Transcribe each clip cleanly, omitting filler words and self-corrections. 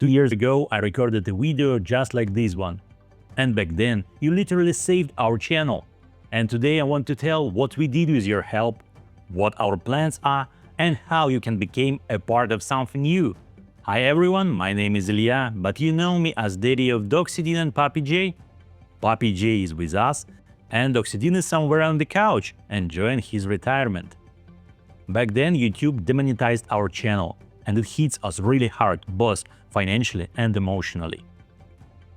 2 years ago, I recorded a video just like this one. And back then, you literally saved our channel. And today I want to tell what we did with your help, what our plans are, and how you can become a part of something new. Hi everyone, my name is Ilya, but you know me as Daddy of Doxydin and Papi J. Papi J is with us, and Doxydin is somewhere on the couch, enjoying his retirement. Back then, YouTube demonetized our channel, and it hits us really hard, both financially and emotionally.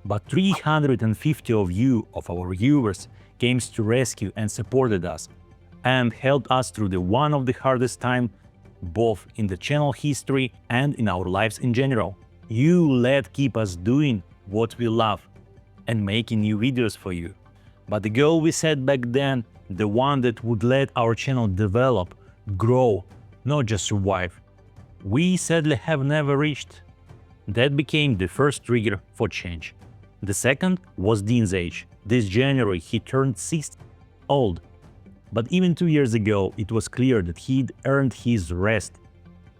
But 350 of you, of our viewers, came to rescue and supported us, and helped us through one of the hardest times, both in the channel history and in our lives in general. You let keep us doing what we love and making new videos for you. But the goal we set back then, the one that would let our channel develop, grow, not just survive, we sadly have never reached. That became the first trigger for change. The second was Dean's age. This January he turned 60 old. But even 2 years ago, it was clear that he'd earned his rest,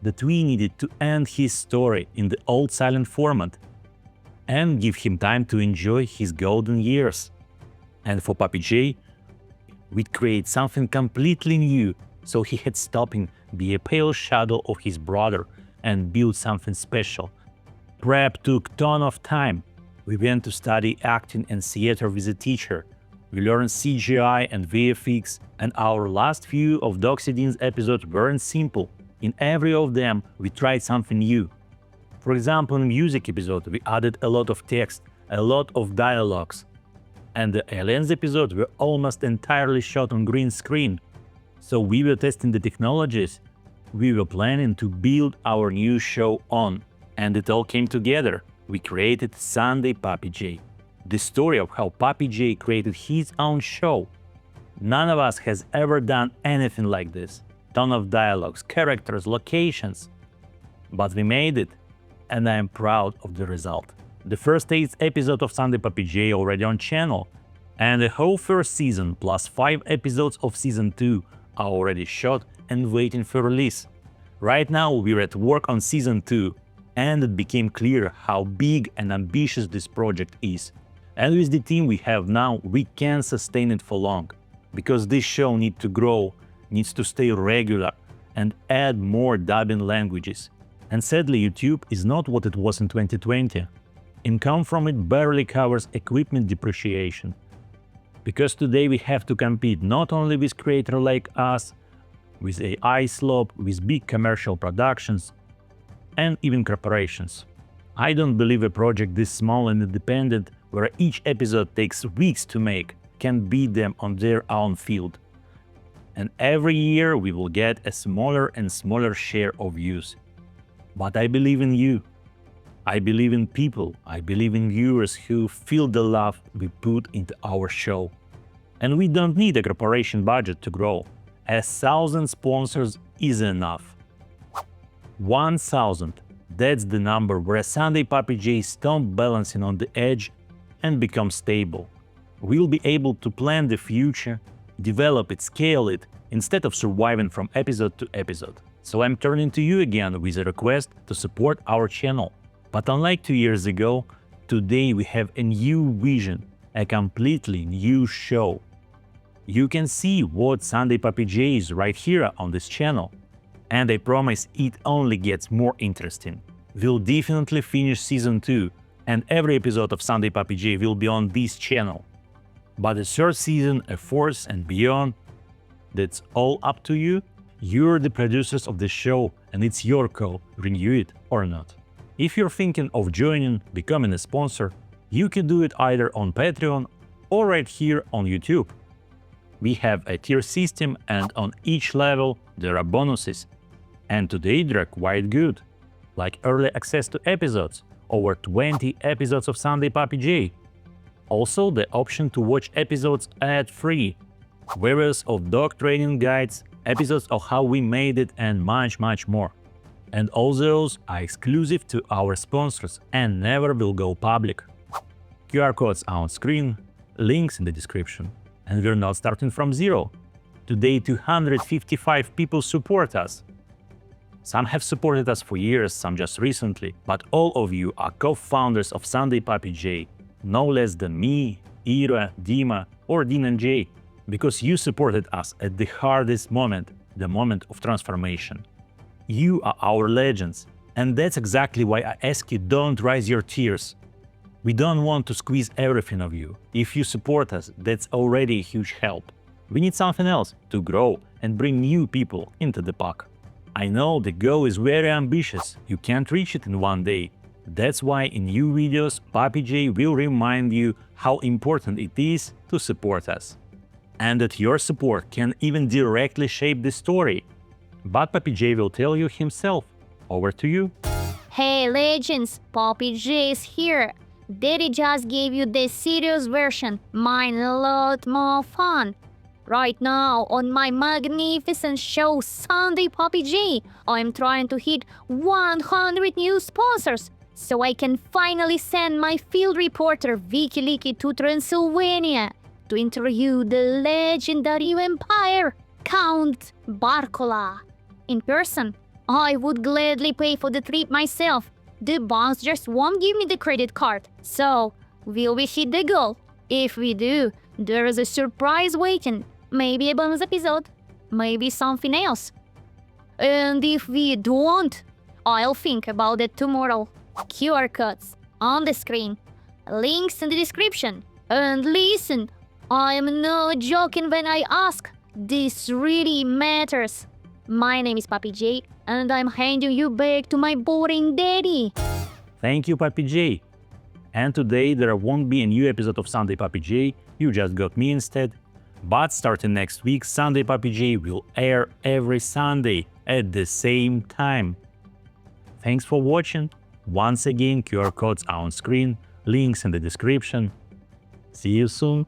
that we needed to end his story in the old silent format and give him time to enjoy his golden years. And for Papi J, we'd create something completely new, so he had stopping be a pale shadow of his brother and build something special. Prep took ton of time. We went to study acting and theater with a teacher. We learned CGI and VFX, and our last few of Doxydin's episodes weren't simple. In every of them, we tried something new. For example, in the music episode, we added a lot of text, a lot of dialogues. And the aliens episodes were almost entirely shot on green screen. So we were testing the technologies we were planning to build our new show on. And it all came together. We created Sunday Papi J. The story of how Papi J created his own show. None of us has ever done anything like this. Ton of dialogues, characters, locations. But we made it, and I am proud of the result. The first 8 episodes of Sunday Papi J already on channel, and the whole first season plus 5 episodes of season 2 are already shot and waiting for release. Right now we're at work on season 2, and it became clear how big and ambitious this project is. And with the team we have now, we can sustain it for long, because this show needs to grow, needs to stay regular, and add more dubbing languages. And sadly, YouTube is not what it was in 2020. Income from it barely covers equipment depreciation. Because today we have to compete not only with creators like us, with AI slop, with big commercial productions, and even corporations. I don't believe a project this small and independent, where each episode takes weeks to make, can beat them on their own field. And every year we will get a smaller and smaller share of views. But I believe in you. I believe in people. I believe in viewers who feel the love we put into our show. And we don't need a corporation budget to grow. 1,000 sponsors is enough. 1,000. That's the number where Sunday Papi J stops balancing on the edge and becomes stable. We'll be able to plan the future, develop it, scale it, instead of surviving from episode to episode. So I'm turning to you again with a request to support our channel. But unlike 2 years ago, today we have a new vision, a completely new show. You can see what Sunday Papi J is right here on this channel. And I promise it only gets more interesting. We'll definitely finish season 2, and every episode of Sunday Papi J will be on this channel. But the third season, a fourth and beyond, that's all up to you. You're the producers of the show, and it's your call, renew it or not. If you're thinking of joining, becoming a sponsor, you can do it either on Patreon or right here on YouTube. We have a tier system, and on each level there are bonuses. And today they're quite good, like early access to episodes, over 20 episodes of Sunday Papi J. Also the option to watch episodes ad-free, various of dog training guides, episodes of how we made it, and much more. And all those are exclusive to our sponsors and never will go public. QR codes are on screen, links in the description. And we're not starting from zero. Today 255 people support us. Some have supported us for years, some just recently, but all of you are co-founders of Sunday Puppy J, no less than me, Ira, Dima, or Dean and Jay, because you supported us at the hardest moment, the moment of transformation. You are our legends, and that's exactly why I ask you don't raise your tears. We don't want to squeeze everything of you. If you support us, that's already a huge help. We need something else to grow and bring new people into the pack. I know the goal is very ambitious, you can't reach it in one day. That's why in new videos Puppy J will remind you how important it is to support us. And that your support can even directly shape the story. But Puppy J will tell you himself. Over to you. Hey legends, Puppy J is here. Daddy just gave you the serious version, mine a lot more fun. Right now, on my magnificent show Sunday Puppy J, I'm trying to hit 100 new sponsors, so I can finally send my field reporter Vicky Licky to Transylvania to interview the legendary vampire, Count Barcola. In person, I would gladly pay for the trip myself. The banks just won't give me the credit card. So, will we hit the goal? If we do, there is a surprise waiting. Maybe a bonus episode, maybe something else. And if we don't, I'll think about it tomorrow. QR codes on the screen, links in the description. And listen, I'm not joking when I ask, this really matters. My name is Puppy J, and I'm handing you back to my boring daddy. Thank you, Puppy J. And today there won't be a new episode of Sunday Puppy J, you just got me instead. But starting next week, Sunday Puppy J will air every Sunday at the same time. Thanks for watching. Once again, QR codes are on screen, links in the description. See you soon.